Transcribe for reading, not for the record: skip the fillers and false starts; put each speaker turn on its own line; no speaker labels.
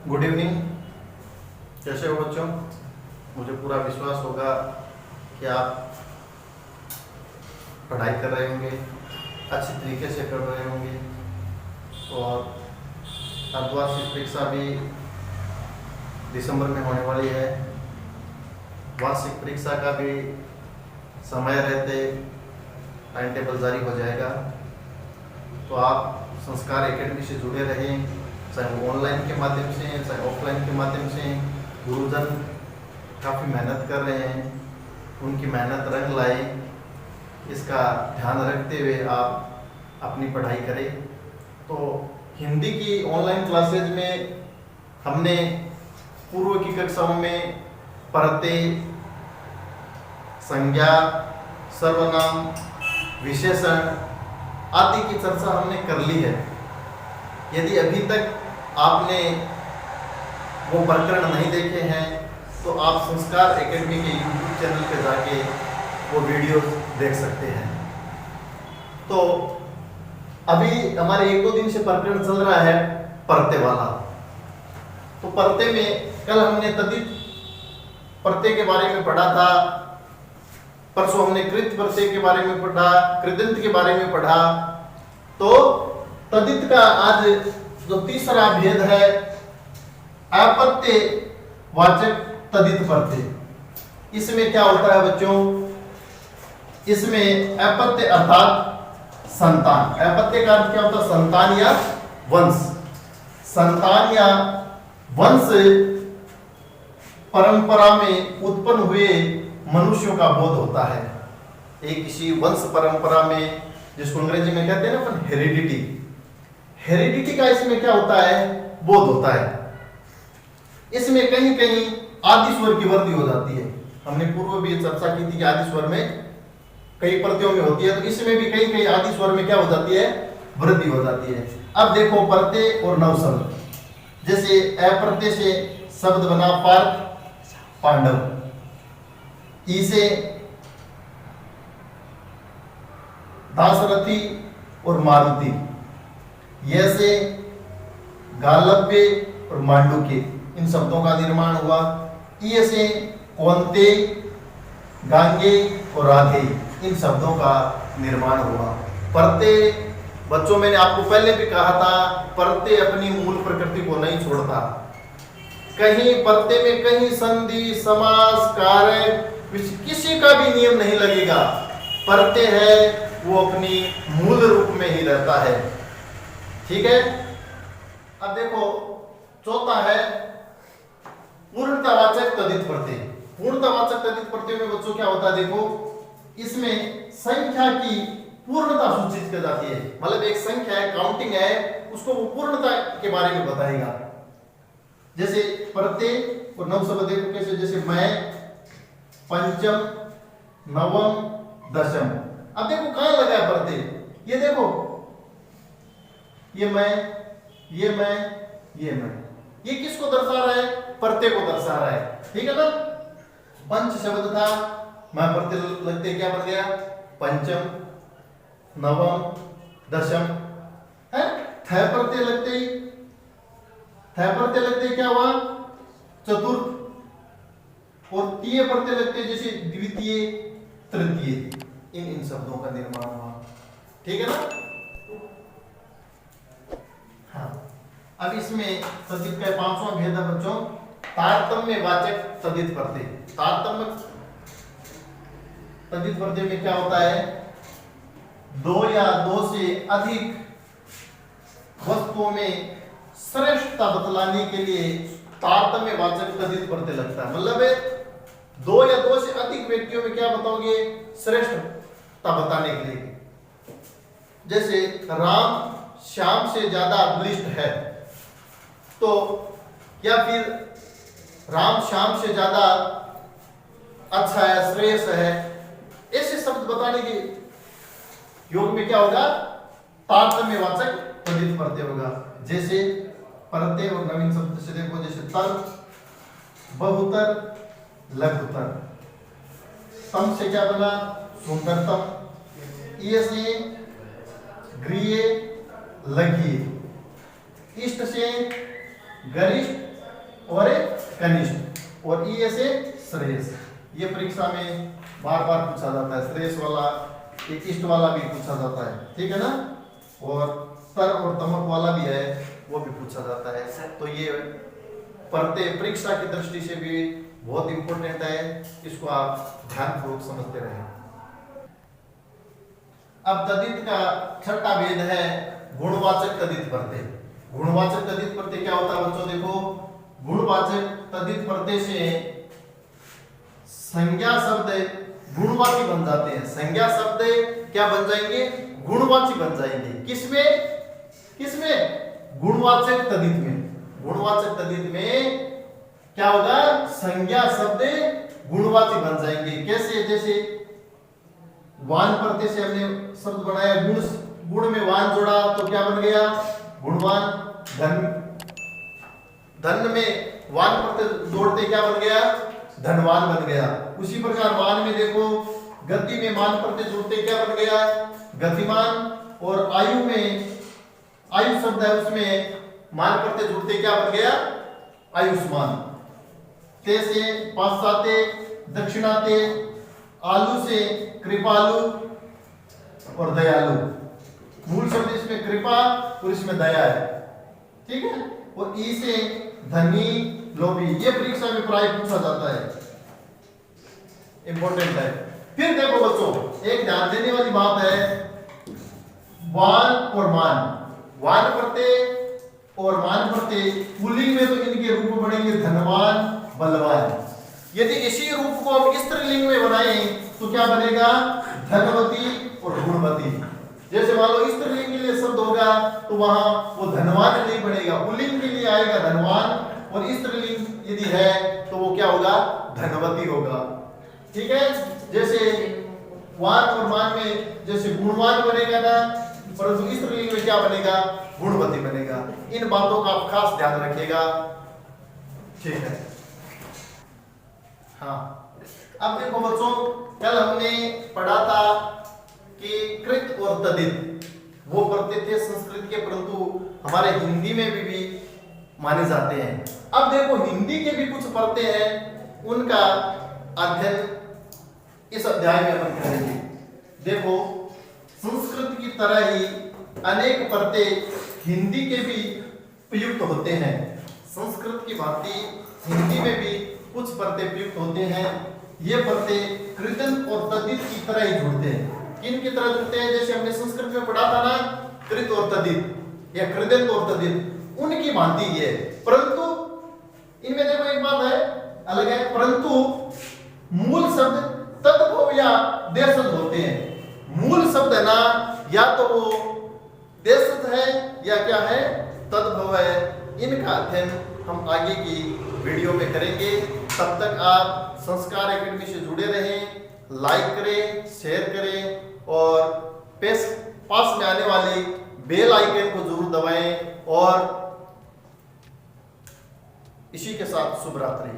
Good evening. कैसे हो बच्चों? मुझे पूरा विश्वास होगा कि आप पढ़ाई कर रहे होंगे, अच्छी तरीके से कर रहे होंगे और अर्धवार्षिक परीक्षा भी दिसंबर में होने वाली है। वार्षिक परीक्षा का भी समय रहते टाइम टेबल जारी हो जाएगा, तो आप संस्कार एकेडमी से जुड़े रहें, चाहे वो ऑनलाइन के माध्यम से चाहे ऑफलाइन के माध्यम से। गुरुजन काफ़ी मेहनत कर रहे हैं, उनकी मेहनत रंग लाए, इसका ध्यान रखते हुए आप अपनी पढ़ाई करें। तो हिंदी की ऑनलाइन क्लासेज में हमने पूर्व की कक्षाओं में प्रत्यय, संज्ञा, सर्वनाम, विशेषण आदि की चर्चा हमने कर ली है। यदि अभी तक आपने वो प्रकरण नहीं देखे हैं तो आप संस्कार एकेडमी के यूट्यूब चैनल पे जाके वो वीडियो देख सकते हैं। तो अभी हमारे 1-2 दिन से प्रकरण चल रहा है प्रत्यय वाला। तो प्रत्यय में कल हमने तद्धित प्रत्यय के बारे में पढ़ा था, परसों हमने कृत प्रत्यय के बारे में पढ़ा, कृदंत के बारे में पढ़ा। तो तद्धित का आज जो तीसरा भेद है अप्रत्यय वाचक तद्धित प्रत्यय। इसमें क्या होता है बच्चों? इसमें अप्रत्यय अर्थात संतान। अप्रत्यय का अर्थ क्या होता है? संतान या वंश। संतान या वंश परंपरा में उत्पन्न हुए मनुष्यों का बोध होता है। एक किसी वंश परंपरा में, जिसको अंग्रेजी में कहते हैं ना अपन हेरिडिटी, हेरिडिटी का इसमें क्या होता है? बोध होता है। इसमें कहीं कहीं आदि स्वर की वृद्धि हो जाती है। हमने पूर्व भी चर्चा की थी कि आदि स्वर में कई प्रत्ययों में होती है, तो इसमें भी कहीं कहीं आदि स्वर में क्या हो जाती है? वृद्धि हो जाती है। अब देखो प्रत्यय और नव शब्द, जैसे अप्रत्यय से शब्द बना पार्थ, पांडव, ई से दाशरथी और मारुति, यह से गालव्य और मांडुक्य, इन शब्दों का निर्माण हुआ। ई से कौन्ते, गांगे और राधे, इन शब्दों का निर्माण हुआ। प्रत्यय बच्चों, मैंने आपको पहले भी कहा था, प्रत्यय अपनी मूल प्रकृति को नहीं छोड़ता। कहीं प्रत्यय में कहीं संधि, समास, कारक किसी का भी नियम नहीं लगेगा। प्रत्यय है वो अपनी मूल रूप में ही रहता है। ठीक है। अब देखो चौथा है पूर्णतावाचक तद्धित प्रत्यय। पूर्णतावाचक तद्धित प्रत्यय में बच्चों क्या होता है? देखो इसमें संख्या की पूर्णता सूचित की जाती है। मतलब एक संख्या है, काउंटिंग है, उसको वो पूर्णता के बारे में बताएगा। जैसे प्रत्यय और नव शब्द देखो कैसे, जैसे मैं, पंचम, नवम, दशम। अब देखो कहां लगा है प्रत्यय? ये देखो, ये मैं, ये मैं, ये मैं, ये किसको दर्शा रहा है? प्रत्यय को दर्शा रहा है। ठीक है ना। पंच शब्द था, मैं प्रत्यय लगते क्या बन गया? पंचम, नवम, दशम है। थ प्रत्यय लगते ही, थ प्रत्यय लगते क्या हुआ? चतुर्थ। और तीय प्रत्यय लगते जैसे द्वितीय, तृतीय, इन शब्दों का निर्माण हुआ। ठीक है ना। हाँ, अब इसमें तद्धित का 5वां भेद है बच्चों, तारतम्य वाचक तद्धित प्रत्यय। तारतम्य तद्धित प्रत्यय में क्या होता है? दो या दो से अधिक वस्तुओं में श्रेष्ठता बतलाने के लिए तारतम्य वाचक तद्धित प्रत्यय लगता है। मतलब दो या दो से अधिक व्यक्तियों में क्या बताओगे? श्रेष्ठता बताने के लिए। जैसे राम श्याम से ज्यादा बलिष्ठ है, तो या फिर राम श्याम से ज्यादा अच्छा है, श्रेष्ठ है, ऐसे शब्द बताने के योग में क्या होगा? तारतम्य वाचक तद्धित प्रत्यय होगा। जैसे प्रत्यय और नवीन शब्द से देखो, जैसे तर, बहुतर, लघुतर। तम से क्या बना? सुंदरतम। ये से गृह, लघी। इष्ट से गरिष्ठ, और एक कनिष्ठ, और ई ऐसे श्रेयस। ये परीक्षा में बार बार पूछा जाता है, श्रेयस वाला, एक इष्ट वाला भी पूछा जाता है, ठीक है ना, और तर और तमक वाला भी है, वो भी पूछा जाता है। तो ये पढ़ते परीक्षा की दृष्टि से भी बहुत इंपॉर्टेंट है, इसको आप ध्यानपूर्वक समझते रहें। अब तद्धित का छठा भेद है गुणवाचक तद्धित प्रत्यय। गुणवाचक तद्धित प्रत्यय क्या होता है बच्चों? देखो, गुणवाचक तद्धित प्रत्यय से संज्ञा शब्द गुणवाची बन जाते हैं। संज्ञा शब्द क्या बन जाएंगे? गुणवाची बन जाएंगे। किसमें? गुणवाचक तद्धित में। गुणवाचक तद्धित में क्या होगा? संज्ञा शब्द गुणवाची बन जाएंगे। कैसे? जैसे वान प्रत्यय से हमने शब्द बनाया, गुण में वान जोड़ा तो क्या बन गया? गुणवान। धन में वान प्रत्यय जोड़ते क्या बन गया? धनवान बन गया। उसी प्रकार वान में देखो, गति में मान प्रत्यय जोड़ते क्या बन गया? गतिमान। और आयु में आयु शब्द है, उसमें मान प्रत्यय जोड़ते क्या बन गया? आयुष्मान। ते से पाश्चात्य, दक्षिणात्य, आलू से कृपालु और दयालु। मूल शब्द इसमें कृपा और इसमें दया है, ठीक है। और ई से धनी, लोभी। ये परीक्षा में प्राय पूछा जाता है, इंपॉर्टेंट है। फिर देखो बच्चों, एक ध्यान देने वाली बात है, वान और मान। वान प्रत्यय और मान प्रत्यय पुल्लिंग में तो इनके रूप बनेंगे धनवान, बलवान। यदि इसी रूप को हम स्त्रीलिंग में बनाएं तो क्या बनेगा? धनवती और गुणवती। जैसे मान लो स्त्रीलिंग के लिए शब्द होगा तो वहां वो धनवान नहीं बनेगा, पुल्लिंग के लिए आएगा धनवान, और स्त्रीलिंग यदि है तो वो क्या होगा? धनवती होगा, ठीक है। जैसे वान और मान में जैसे गुणवान बनेगा ना, परंतु स्त्रीलिंग में क्या बनेगा? गुणवती बनेगा। इन बातों का आप खास ध्यान रखिएगा, ठीक है। हाँ, अब देखो बच्चों, कल हमने पढ़ा था कि कृत और तद्धित वो प्रत्यय थे संस्कृत के, परंतु हमारे हिंदी में भी माने जाते हैं। अब देखो, हिंदी के भी कुछ प्रत्यय हैं, उनका अध्ययन इस अध्याय में अपन करेंगे। देखो, संस्कृत की तरह ही अनेक प्रत्यय हिंदी के भी प्रयुक्त होते हैं। संस्कृत की भांति हिंदी में भी कुछ प्रत्यय प्रयुक्त होते हैं। ये प्रत्यय कृदंत और तद्धित की तरह ही जुड़ते हैं। किन की तरह जुड़ते हैं? जैसे हमने संस्कृत में पढ़ा था ना, कृत और तद्धित या कृदंत और तद्धित, उनकी भांति ये। परंतु इनमें देखो एक बात है, अलग है, परंतु मूल शब्द तद्भव या देशज होते हैं। मूल शब्द है ना, या तो वो देशज है या क्या है? तद्भव है। इनका अध्ययन हम आगे की वीडियो में करेंगे। तब तक आप संस्कार एकेडमी से जुड़े रहें, लाइक करें, शेयर करें, और पास में आने वाली बेल आइकन को जरूर दबाएं। और इसी के साथ शुभ रात्रि।